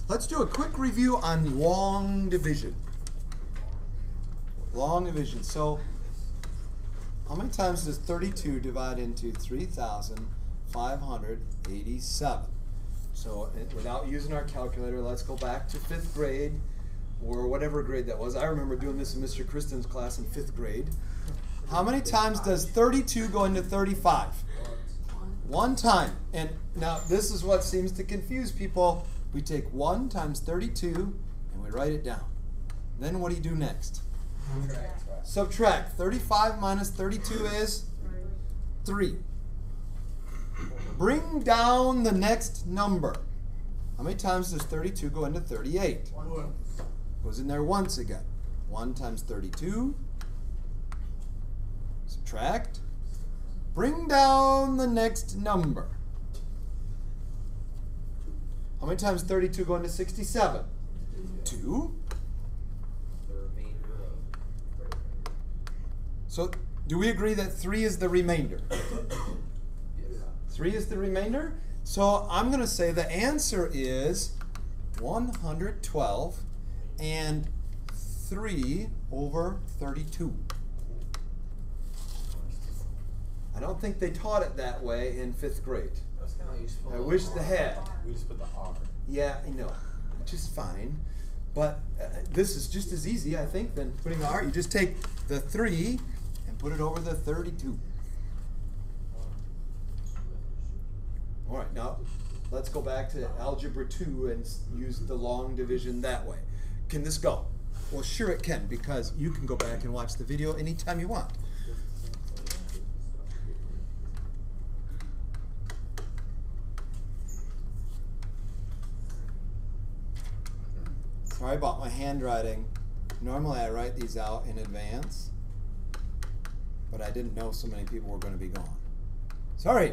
Let's do a quick review on long division. Long division. So, how many times does 32 divide into 3,587? So, without using our calculator, let's go back to 5th grade, or whatever grade that was. I remember doing this in Mr. Kristen's class in 5th grade. How many times does 32 go into 35? One time. And now, this is what seems to confuse people. We take 1 times 32 and we write it down. Then what do you do next? Subtract. 35 minus 32 is 3. Bring down the next number. How many times does 32 go into 38? Goes in there once again. 1 times 32. Subtract. Bring down the next number. How many times 32 go into 67? 2. So, do we agree that 3 is the remainder? 3 is the remainder? So, I'm going to say the answer is 112 and 3 over 32. I don't think they taught it that way in 5th grade. I wish they had. We just put the R. Yeah, I know, which is fine. But this is just as easy, I think, than putting the R. You just take the 3 and put it over the 32. All right, now let's go back to Algebra 2 and use the long division that way. Can this go? Well, sure it can, because you can go back and watch the video anytime you want. Sorry about my handwriting. Normally I write these out in advance, but I didn't know so many people were going to be gone. Sorry.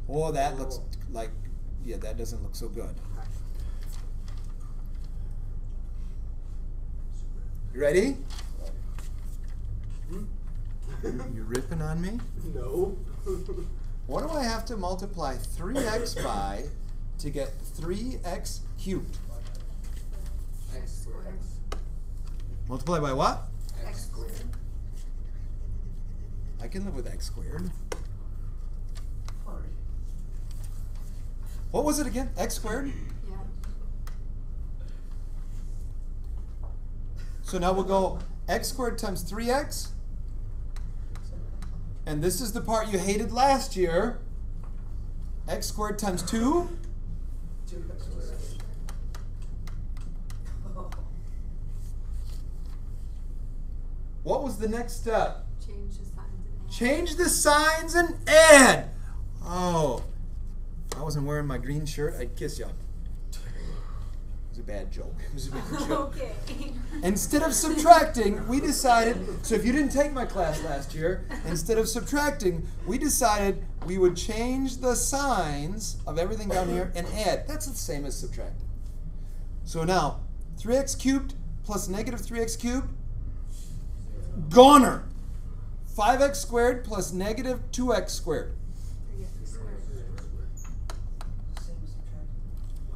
Oh, that looks like, yeah, that doesn't look so good. You ready? You ripping on me? No. What do I have to multiply 3x by to get 3x cubed? X squared. Multiply by what? X squared. I can live with x squared. What was it again? X squared? Yeah. So now we'll go x squared times 3x. And this is the part you hated last year. X squared times 2. What was the next step? Change the signs and add. Change the signs and add. Oh, if I wasn't wearing my green shirt, I'd kiss you. It was a bad joke. It was a big joke. Okay. Instead of subtracting, we decided, so if you didn't take my class last year, instead of subtracting, we decided we would change the signs of everything down here and add. That's the same as subtracting. So now, 3x cubed plus negative 3x cubed, goner. 5x squared plus negative 2x squared. 3x squared.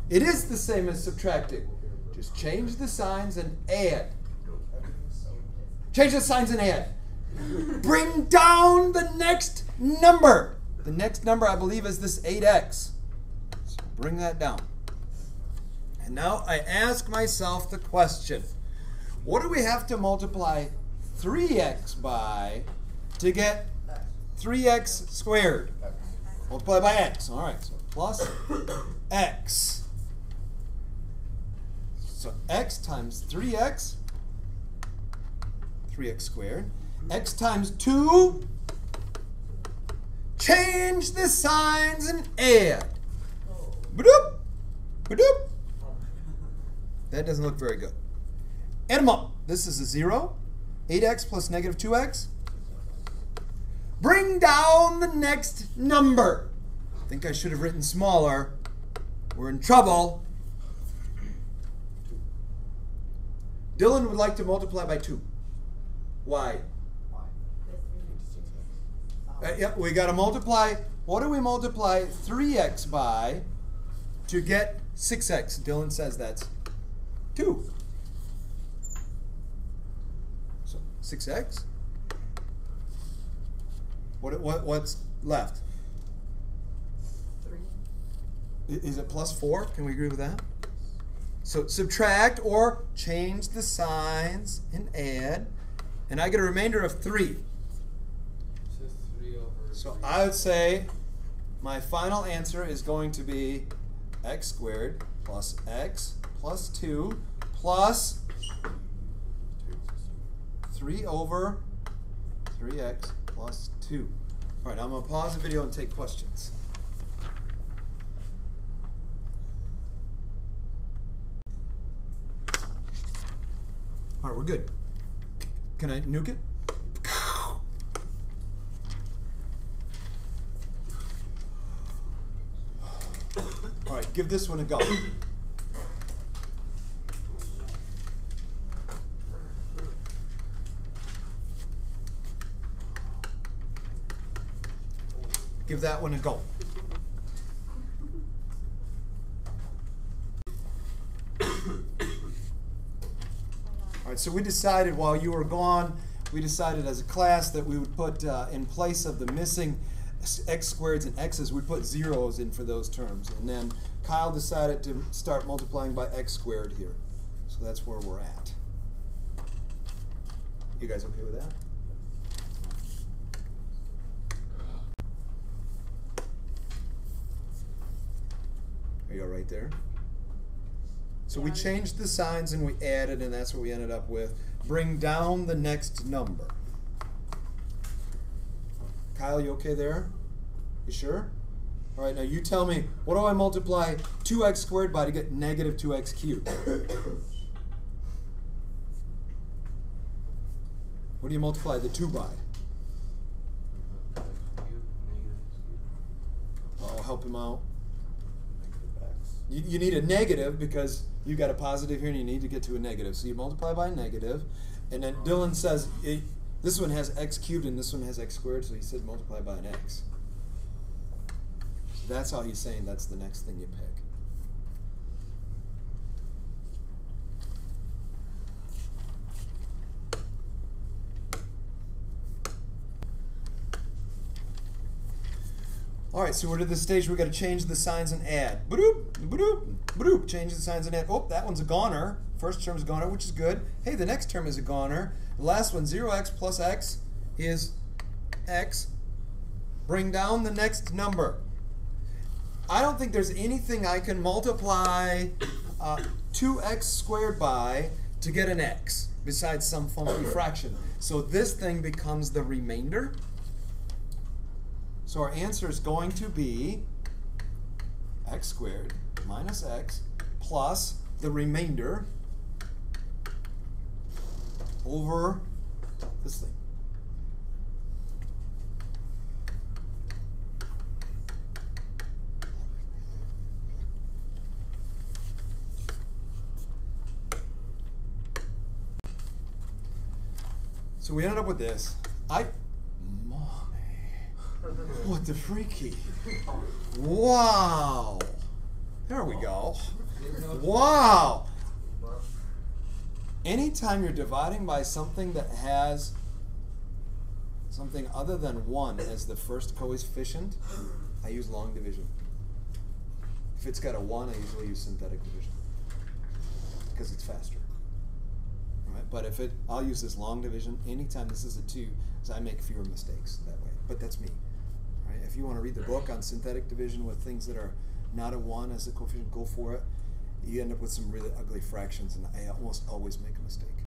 It is the same as subtracting. Just change the signs and add. Change the signs and add. Bring down the next number. The next number, I believe, is this 8x. So bring that down. And now I ask myself the question, what do we have to multiply 3x by to get 3x squared? Multiply by x. All right, so plus x. So x times 3x, 3x squared. X times 2. Change the signs and add. Ba-doop, ba-doop. That doesn't look very good. Add them up. This is a 0. 8x plus negative 2x. Bring down the next number. I think I should have written smaller. We're in trouble. Dylan would like to multiply by 2. Why? Yeah, we got to multiply. What do we multiply 3x by to get 6x? Dylan says that's 2. So 6x. What's left? 3. Is it plus 4? Can we agree with that? So subtract or change the signs and add. And I get a remainder of 3. So 3 over So 3. I would say my final answer is going to be x squared plus x plus 2 plus 3 over 3x plus 2. All right, I'm going to pause the video and take questions. All right, we're good. Can I nuke it? All right, give this one a go. Give that one a go. All right, so we decided while you were gone, we decided as a class that we would put in place of the missing x squareds and x's, we'd put zeros in for those terms. And then Kyle decided to start multiplying by x squared here. So that's where we're at. You guys okay with that? Are you all right there? So we changed the signs and we added, and that's what we ended up with. Bring down the next number. Kyle, you okay there? You sure? All right, now you tell me, what do I multiply 2x squared by to get negative 2x cubed? What do you multiply the 2 by? Oh, help him out. You need a negative because you got a positive here and you need to get to a negative. So you multiply by a negative. And then Dylan says, this one has x cubed and this one has x squared, so he said multiply by an x. So that's how he's saying that's the next thing you pick. All right, so we're to the stage where we've got to change the signs and add. Ba-doop, ba-doop, ba-doop. Change the signs and add. Oh, that one's a goner. First term is a goner, which is good. Hey, the next term is a goner. The last one, 0x plus x, is x. Bring down the next number. I don't think there's anything I can multiply 2x squared by to get an x, besides some funky fraction. So this thing becomes the remainder. So our answer is going to be x squared minus x plus the remainder over this thing. So we ended up with this. What the freaky? Wow. There we go. Wow. Anytime you're dividing by something that has something other than 1 as the first coefficient, I use long division. If it's got a 1, I usually use synthetic division because it's faster. All right? But I'll use this long division anytime this is a 2, because I make fewer mistakes that way. But that's me. Right? If you want to read the book on synthetic division with things that are not a 1 as the coefficient, go for it. You end up with some really ugly fractions, and I almost always make a mistake.